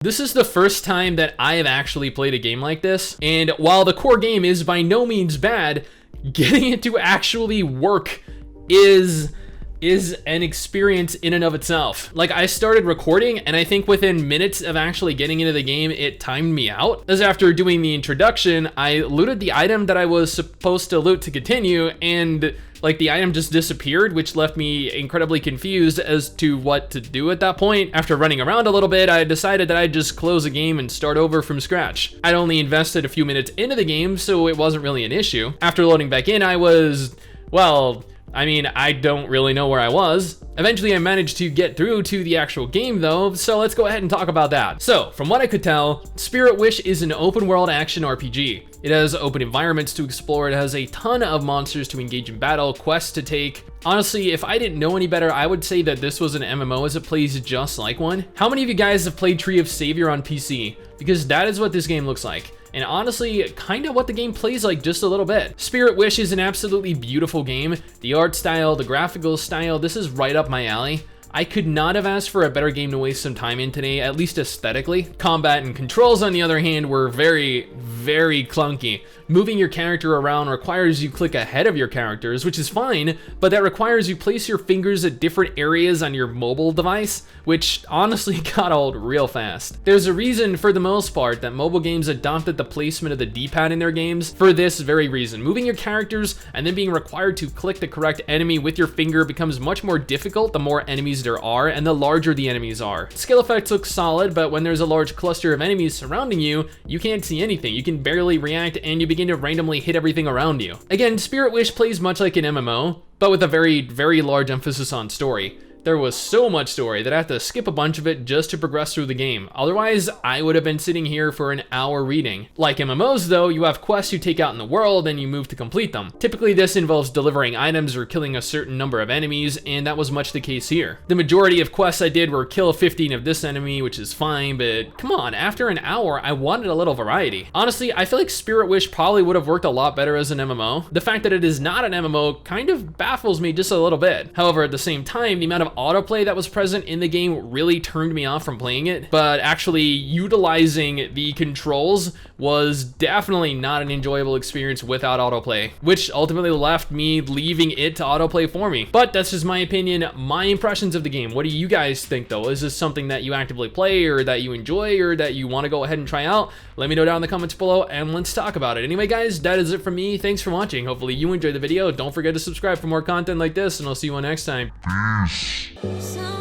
This is the first time that I have actually played a game like this, and while the core game is by no means bad, getting it to actually work is an experience in and of itself. Like, I started recording, and I think within minutes of actually getting into the game, it timed me out. As after doing the introduction, I looted the item that I was supposed to loot to continue, and like the item just disappeared, which left me incredibly confused as to what to do at that point. After running around a little bit, I decided that I'd just close the game and start over from scratch. I'd only invested a few minutes into the game, so it wasn't really an issue. After loading back in, I was, well, I mean, I don't really know where I was. Eventually, I managed to get through to the actual game though, so let's go ahead and talk about that. So, from what I could tell, Spiritwish is an open world action RPG. It has open environments to explore, it has a ton of monsters to engage in battle, quests to take. Honestly, if I didn't know any better, I would say that this was an MMO as it plays just like one. How many of you guys have played Tree of Savior on PC? Because that is what this game looks like. And honestly, kind of what the game plays like just a little bit. Spiritwish is an absolutely beautiful game. The art style, the graphical style, this is right up my alley. I could not have asked for a better game to waste some time in today, at least aesthetically. Combat and controls, on the other hand, were very clunky. Moving your character around requires you click ahead of your characters, which is fine, but that requires you place your fingers at different areas on your mobile device, which honestly got old real fast. There's a reason, for the most part, that mobile games adopted the placement of the D-pad in their games for this very reason. Moving your characters and then being required to click the correct enemy with your finger becomes much more difficult the more enemies there are and the larger the enemies are. Skill effects look solid, but when there's a large cluster of enemies surrounding you, you can't see anything. You can barely react and you begin to randomly hit everything around you. Again, Spiritwish plays much like an MMO, but with a very large emphasis on story. There was so much story that I had to skip a bunch of it just to progress through the game. Otherwise, I would have been sitting here for an hour reading. Like MMOs though, you have quests you take out in the world and you move to complete them. Typically this involves delivering items or killing a certain number of enemies, and that was much the case here. The majority of quests I did were kill 15 of this enemy, which is fine, but come on, after an hour, I wanted a little variety. Honestly, I feel like Spiritwish probably would have worked a lot better as an MMO. The fact that it is not an MMO kind of baffles me just a little bit. However, at the same time, the amount of autoplay that was present in the game really turned me off from playing it, but actually utilizing the controls was definitely not an enjoyable experience without autoplay, which ultimately left me leaving it to autoplay for me. But that's just my opinion, my impressions of the game. What do you guys think though? Is this something that you actively play or that you enjoy or that you want to go ahead and try out? Let me know down in the comments below and let's talk about it. Anyway guys, that is it from me. Thanks for watching. Hopefully you enjoyed the video. Don't forget to subscribe for more content like this and I'll see you all next time. Peace. So